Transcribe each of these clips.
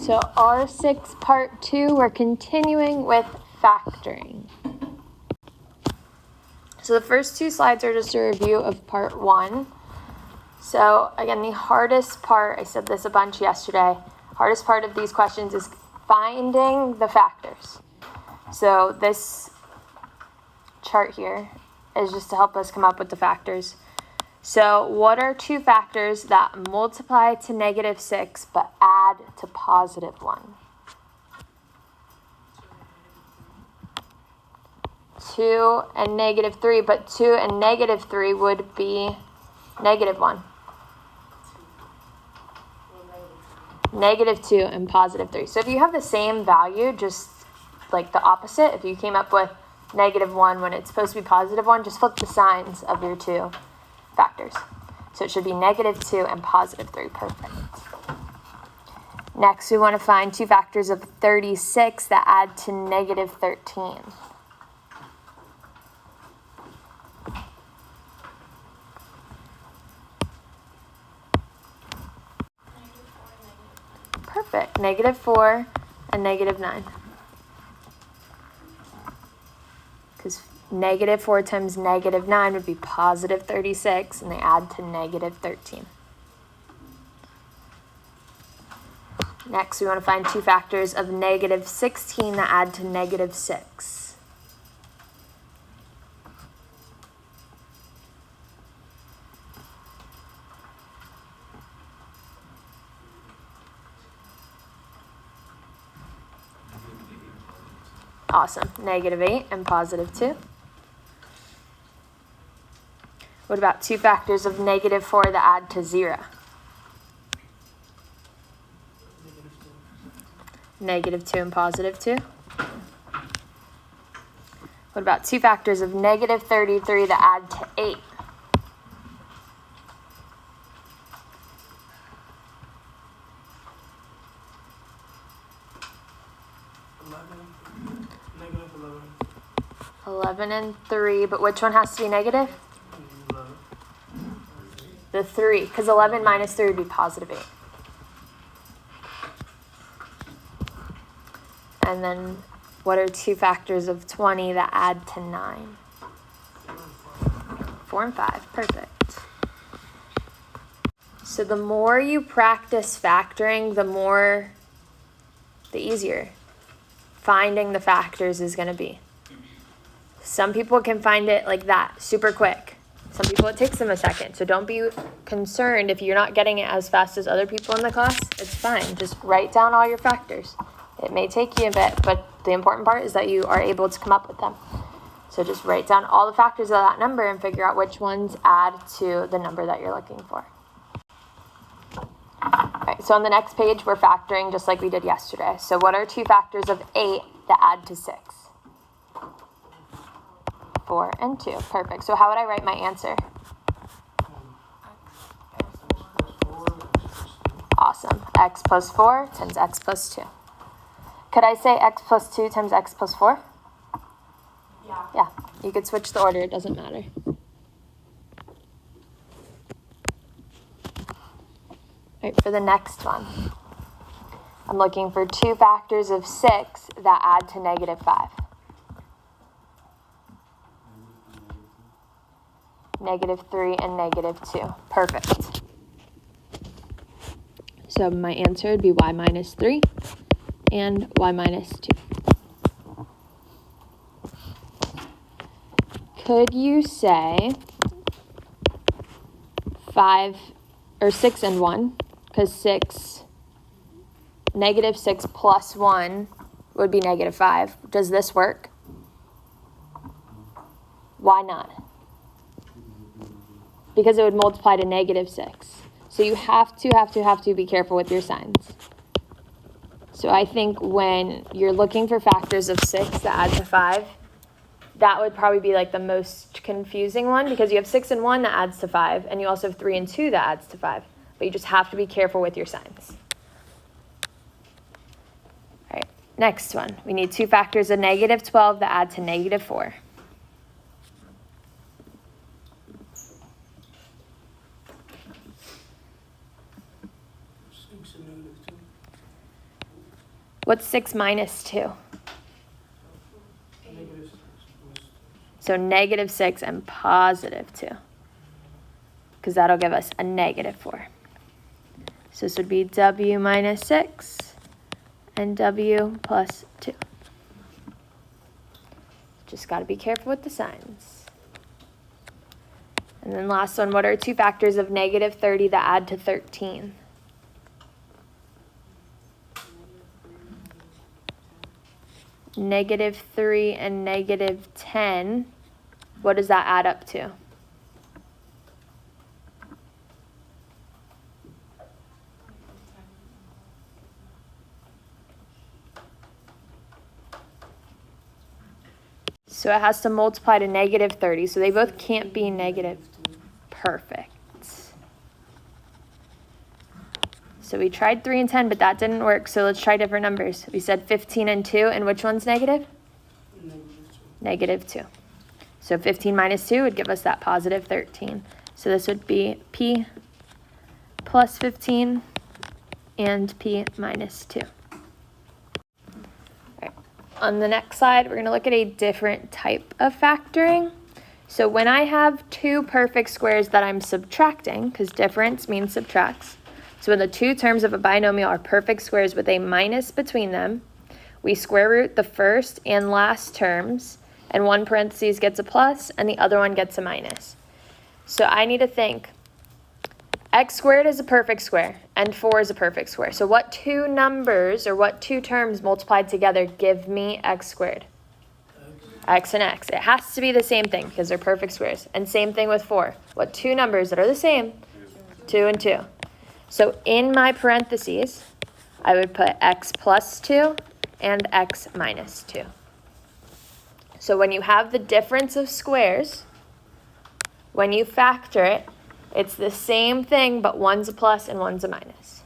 So R6 part 2, we're continuing with factoring. So the first two slides are just a review of part 1. So again, the hardest part, I said this a bunch yesterday, hardest part of these questions is finding the factors. So this chart here is just to help us come up with the factors. So what are two factors that multiply to -6 but add to +1? 2 and -3, but 2 and -3 would be -1. -2 and +3. So if you have the same value, just like the opposite, if you came up with -1 when it's supposed to be +1, just flip the signs of your two factors. So it should be -2 and +3. Perfect. Next, we want to find two factors of 36 that add to -13. Perfect. -4 and -9. Because -4 times -9 would be +36, and they add to -13. Next, we want to find two factors of -16 that add to -6. Awesome. -8 and +2. What about two factors of -4 that add to 0? -2 and +2. What about two factors of -33 that add to 8? -11 and 3, but which one has to be negative? The 3, because 11 minus 3 would be +8. And then what are two factors of 20 that add to 9? 4 and 5. Perfect. So the more you practice factoring, the easier finding the factors is going to be. Some people can find it like that, super quick. Some people it takes them a second. So don't be concerned if you're not getting it as fast as other people in the class. It's fine. Just write down all your factors. It may take you a bit, but the important part is that you are able to come up with them. So just write down all the factors of that number and figure out which ones add to the number that you're looking for. All right, so on the next page, we're factoring just like we did yesterday. So what are two factors of 8 that add to 6? 4 and 2. Perfect. So how would I write my answer? Awesome. X plus 4 times x plus 2. Could I say x plus 2 times x plus 4? Yeah. You could switch the order. It doesn't matter. All right, for the next one, I'm looking for two factors of 6 that add to -5. -3 and -2. Perfect. So my answer would be y minus 3 and y minus 2. Could you say 5 or 6 and 1? Because -6 plus 1 would be -5. Does this work? Why not? Because it would multiply to -6. So you have to be careful with your signs. So I think when you're looking for factors of 6 that add to 5, that would probably be like the most confusing one, because you have 6 and 1 that adds to 5, and you also have 3 and 2 that adds to 5. But you just have to be careful with your signs. All right, next one. We need two factors of -12 that add to -4. What's 6 minus 2? So negative 6 and positive 2. Because that'll give us a negative 4. So this would be W minus 6 and W plus 2. Just got to be careful with the signs. And then last one, what are two factors of negative 30 that add to 13? Negative 3 and negative 10. What does that add up to? So it has to multiply to negative 30. So they both can't be negative. Perfect. So we tried 3 and 10, but that didn't work. So let's try different numbers. We said 15 and 2, and which one's negative? Negative 2. So 15 minus 2 would give us that positive 13. So this would be P plus 15 and P minus 2. All right. On the next slide, we're going to look at a different type of factoring. So when I have two perfect squares that I'm subtracting, because difference means subtracts, so when the two terms of a binomial are perfect squares with a minus between them, we square root the first and last terms, and one parentheses gets a plus and the other one gets a minus. So I need to think, x squared is a perfect square and 4 is a perfect square. So what two numbers or what two terms multiplied together give me x squared? X and x. It has to be the same thing because they're perfect squares. And same thing with 4. What two numbers that are the same? 2 and 2. So in my parentheses, I would put x plus 2 and x minus 2. So when you have the difference of squares, when you factor it, it's the same thing, but one's a plus and one's a minus.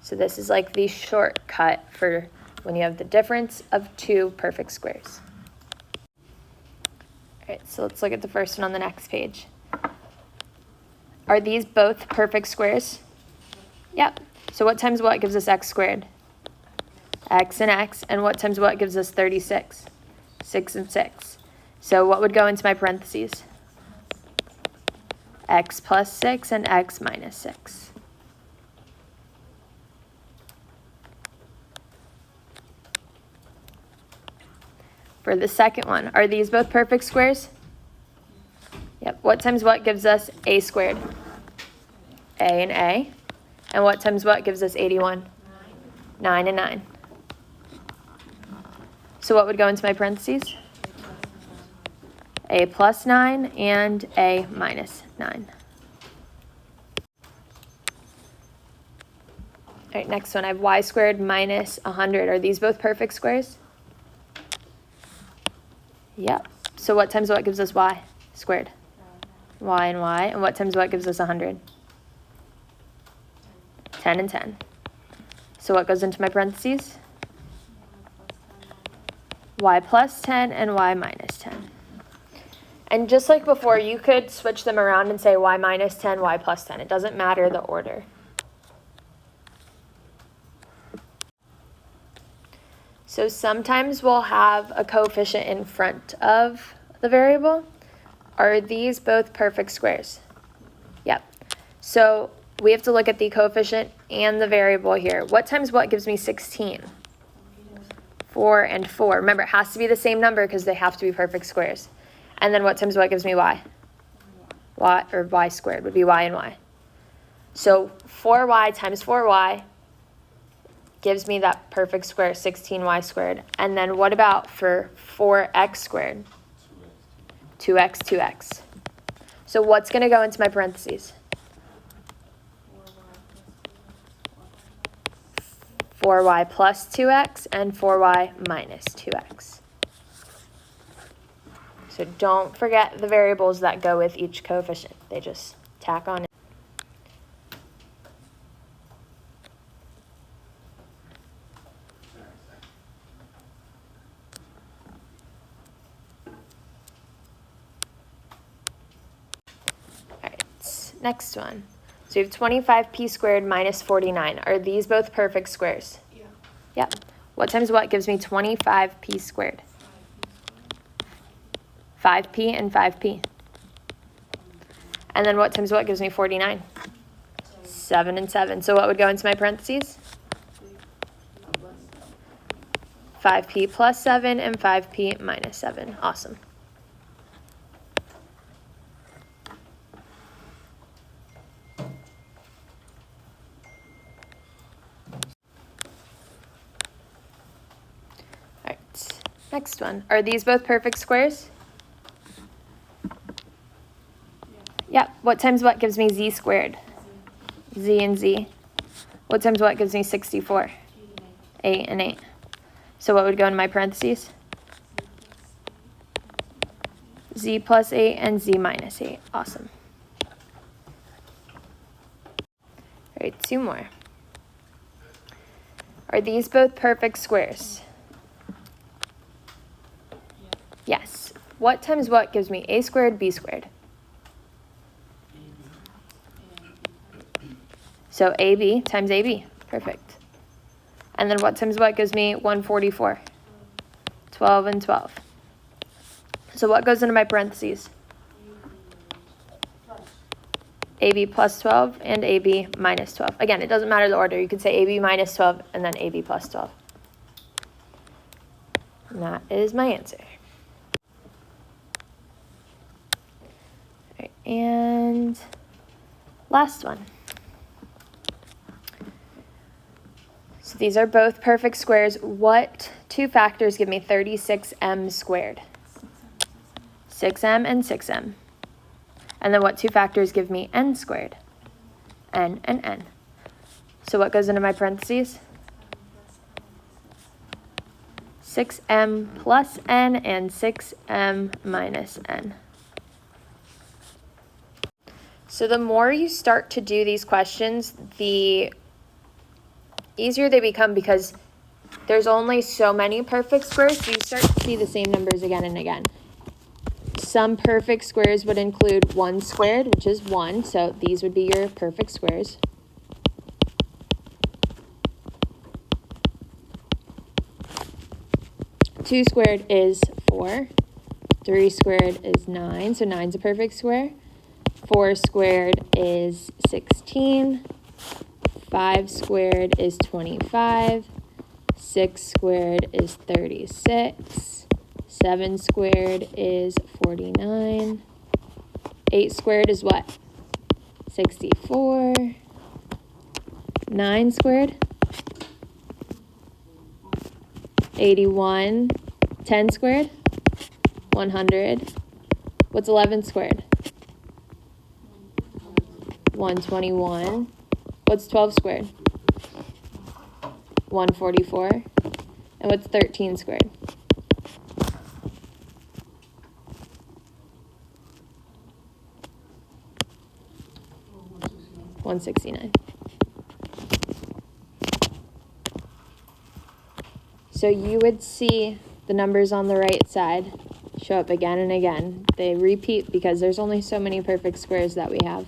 So this is like the shortcut for when you have the difference of two perfect squares. All right, so let's look at the first one on the next page. Are these both perfect squares? Yep. So what times what gives us x squared? X and x. And what times what gives us 36? 6 and 6. So what would go into my parentheses? X plus 6 and x minus 6. For the second one, are these both perfect squares? Yep. What times what gives us a squared? A and a. And what times what gives us 81? 9 and 9. So what would go into my parentheses? A plus 9 and a minus 9. All right, next one. I have y squared minus 100. Are these both perfect squares? Yep. So what times what gives us y squared? Y and y. And what times what gives us 100? 10 and 10. So what goes into my parentheses? Y plus 10 and y minus 10. And just like before, you could switch them around and say y minus 10, y plus 10. It doesn't matter the order. So sometimes we'll have a coefficient in front of the variable. Are these both perfect squares? Yep. So we have to look at the coefficient and the variable here. What times what gives me 16? 4 and 4. Remember, it has to be the same number because they have to be perfect squares. And then what times what gives me y? Y, or y squared would be y and y. So 4y times 4y gives me that perfect square, 16y squared. And then what about for 4x squared? 2x, 2x. So what's going to go into my parentheses? 4y plus 2x and 4y minus 2x. So don't forget the variables that go with each coefficient. They just tack on it. All right, next one. So we have 25p squared minus 49. Are these both perfect squares? Yeah. Yep. What times what gives me 25p squared? 5p and 5p. And then what times what gives me 49? 7 and 7. So what would go into my parentheses? 5p plus 7 and 5p minus 7. Awesome. All right, next one. Are these both perfect squares? Yep. What times what gives me z squared? Z and z. What times what gives me 64? 8 and 8. So what would go in my parentheses? Z plus 8 and z minus 8. Awesome. All right, 2 more. Are these both perfect squares? Yes. What times what gives me a squared, b squared? So AB times AB. Perfect. And then what times what gives me 144? 12 and 12. So what goes into my parentheses? AB plus 12 and AB minus 12. Again, it doesn't matter the order. You could say AB minus 12 and then AB plus 12. And that is my answer. All right, and last one. So these are both perfect squares. What 2 factors give me 36m squared? 6m and 6m. And then what 2 factors give me n squared? N and n. So what goes into my parentheses? 6m plus n and 6m minus n. So the more you start to do these questions, the easier they become because there's only so many perfect squares, so you start to see the same numbers again and again. Some perfect squares would include 1 squared, which is 1, so these would be your perfect squares. 2 squared is 4. 3 squared is 9, so 9's a perfect square. 4 squared is 16. 5 squared is 25. 6 squared is 36. 7 squared is 49. 8 squared is what? 64. 9 squared? 81. 10 squared? 100. What's 11 squared? 121. What's 12 squared? 144. And what's 13 squared? 169. So you would see the numbers on the right side show up again and again. They repeat because there's only so many perfect squares that we have.